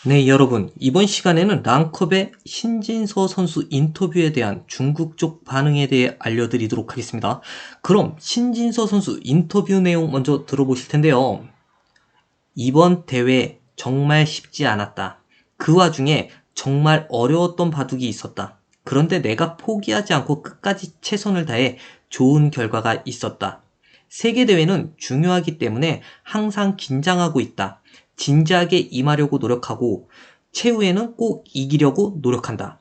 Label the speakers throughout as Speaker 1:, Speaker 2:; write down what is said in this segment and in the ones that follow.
Speaker 1: 네, 여러분. 이번 시간에는 랑컵의 신진서 선수 인터뷰에 대한 중국 쪽 반응에 대해 알려드리도록 하겠습니다. 그럼 신진서 선수 인터뷰 내용 먼저 들어보실 텐데요. 이번 대회 정말 쉽지 않았다. 그 와중에 정말 어려웠던 바둑이 있었다. 그런데 내가 포기하지 않고 끝까지 최선을 다해 좋은 결과가 있었다. 세계대회는 중요하기 때문에 항상 긴장하고 있다. 진지하게 임하려고 노력하고 최후에는 꼭 이기려고 노력한다.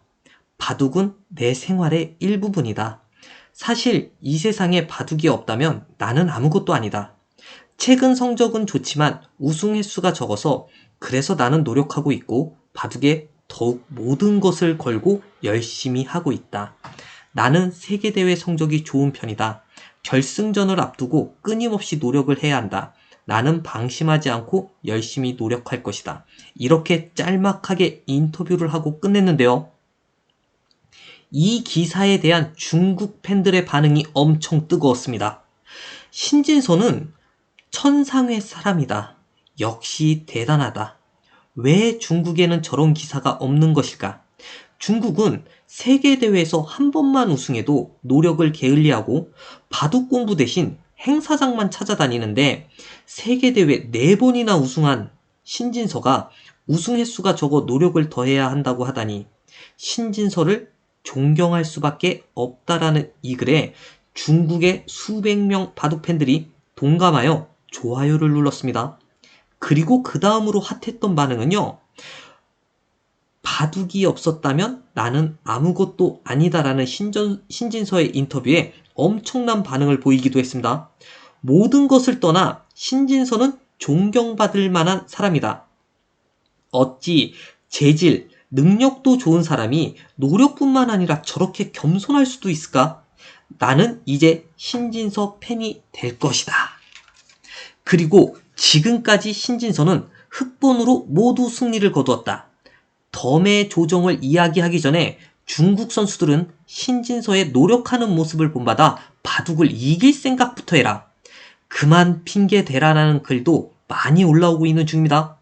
Speaker 1: 바둑은 내 생활의 일부분이다. 사실 이 세상에 바둑이 없다면 나는 아무것도 아니다. 최근 성적은 좋지만 우승 횟수가 적어서 그래서 나는 노력하고 있고 바둑에 더욱 모든 것을 걸고 열심히 하고 있다. 나는 세계대회 성적이 좋은 편이다. 결승전을 앞두고 끊임없이 노력을 해야 한다. 나는 방심하지 않고 열심히 노력할 것이다. 이렇게 짤막하게 인터뷰를 하고 끝냈는데요. 이 기사에 대한 중국 팬들의 반응이 엄청 뜨거웠습니다. 신진서는 천상의 사람이다. 역시 대단하다. 왜 중국에는 저런 기사가 없는 것일까? 중국은 세계대회에서 한 번만 우승해도 노력을 게을리하고 바둑 공부 대신 행사장만 찾아다니는데 세계대회 4번이나 우승한 신진서가 우승 횟수가 적어 노력을 더해야 한다고 하다니 신진서를 존경할 수밖에 없다라는 이 글에 중국의 수백 명 바둑 팬들이 동감하여 좋아요를 눌렀습니다. 그리고 그 다음으로 핫했던 반응은요. 바둑이 없었다면 나는 아무것도 아니다라는 신진서의 인터뷰에 엄청난 반응을 보이기도 했습니다. 모든 것을 떠나 신진서는 존경받을 만한 사람이다. 어찌 재질, 능력도 좋은 사람이 노력뿐만 아니라 저렇게 겸손할 수도 있을까? 나는 이제 신진서 팬이 될 것이다. 그리고 지금까지 신진서는 흑본으로 모두 승리를 거두었다. 덤의 조정을 이야기하기 전에 중국 선수들은 신진서의 노력하는 모습을 본받아 바둑을 이길 생각부터 해라. 그만 핑계 대라라는 글도 많이 올라오고 있는 중입니다.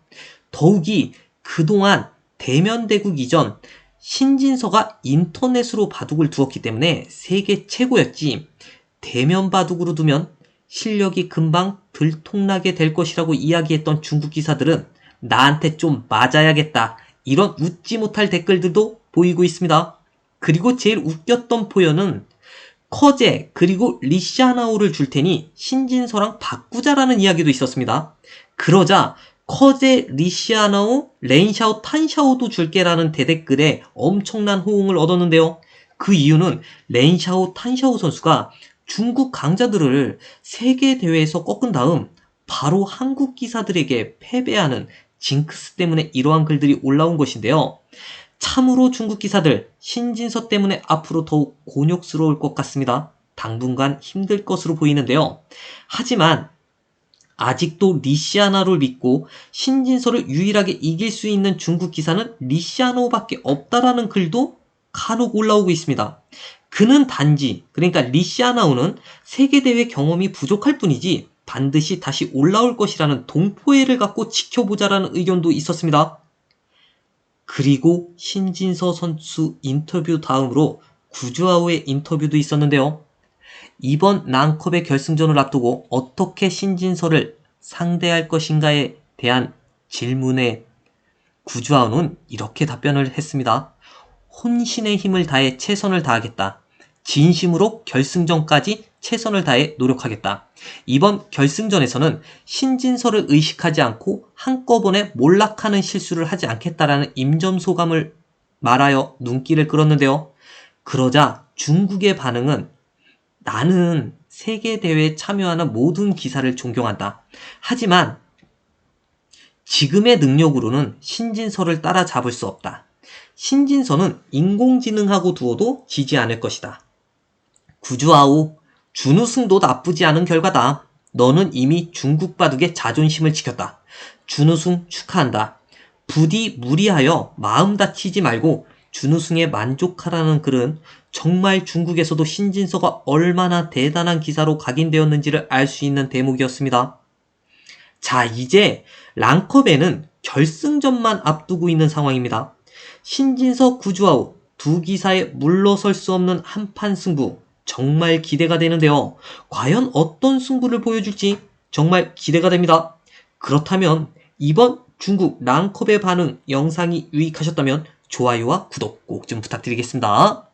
Speaker 1: 더욱이 그동안 대면대국 이전 신진서가 인터넷으로 바둑을 두었기 때문에 세계 최고였지 대면 바둑으로 두면 실력이 금방 들통나게 될 것이라고 이야기했던 중국 기사들은 나한테 좀 맞아야겠다. 이런 웃지 못할 댓글들도 보이고 있습니다. 그리고 제일 웃겼던 표현은 커제 그리고 리샤나오를 줄 테니 신진서랑 바꾸자라는 이야기도 있었습니다. 그러자 커제, 리시아나오, 렌샤오, 탄샤오도 줄게라는 대댓글에 엄청난 호응을 얻었는데요. 그 이유는 렌샤오, 탄샤오 선수가 중국 강자들을 세계대회에서 꺾은 다음 바로 한국 기사들에게 패배하는 징크스 때문에 이러한 글들이 올라온 것인데요. 참으로 중국 기사들 신진서 때문에 앞으로 더욱 곤욕스러울 것 같습니다. 당분간 힘들 것으로 보이는데요. 하지만 아직도 리시아나를 믿고 신진서를 유일하게 이길 수 있는 중국 기사는 리시아노밖에 없다라는 글도 간혹 올라오고 있습니다. 그는 단지 그러니까 리시아나오는 세계대회 경험이 부족할 뿐이지 반드시 다시 올라올 것이라는 동포애를 갖고 지켜보자라는 의견도 있었습니다. 그리고 신진서 선수 인터뷰 다음으로 구주아우의 인터뷰도 있었는데요. 이번 랑컵의 결승전을 앞두고 어떻게 신진서를 상대할 것인가에 대한 질문에 구주아우는 이렇게 답변을 했습니다. 혼신의 힘을 다해 최선을 다하겠다. 진심으로 결승전까지 최선을 다해 노력하겠다. 이번 결승전에서는 신진서를 의식하지 않고 한꺼번에 몰락하는 실수를 하지 않겠다라는 임점소감을 말하여 눈길을 끌었는데요. 그러자 중국의 반응은 나는 세계대회에 참여하는 모든 기사를 존경한다. 하지만 지금의 능력으로는 신진서를 따라잡을 수 없다. 신진서는 인공지능하고 두어도 지지 않을 것이다. 구주아오, 준우승도 나쁘지 않은 결과다. 너는 이미 중국 바둑의 자존심을 지켰다. 준우승 축하한다. 부디 무리하여 마음 다치지 말고 준우승에 만족하라는 글은 정말 중국에서도 신진서가 얼마나 대단한 기사로 각인되었는지를 알 수 있는 대목이었습니다. 자, 이제 랑컵에는 결승전만 앞두고 있는 상황입니다. 신진서 구주아웃 두 기사에 물러설 수 없는 한판 승부 정말 기대가 되는데요. 과연 어떤 승부를 보여줄지 정말 기대가 됩니다. 그렇다면 이번 중국 랑컵의 반응 영상이 유익하셨다면 좋아요와 구독 꼭 좀 부탁드리겠습니다.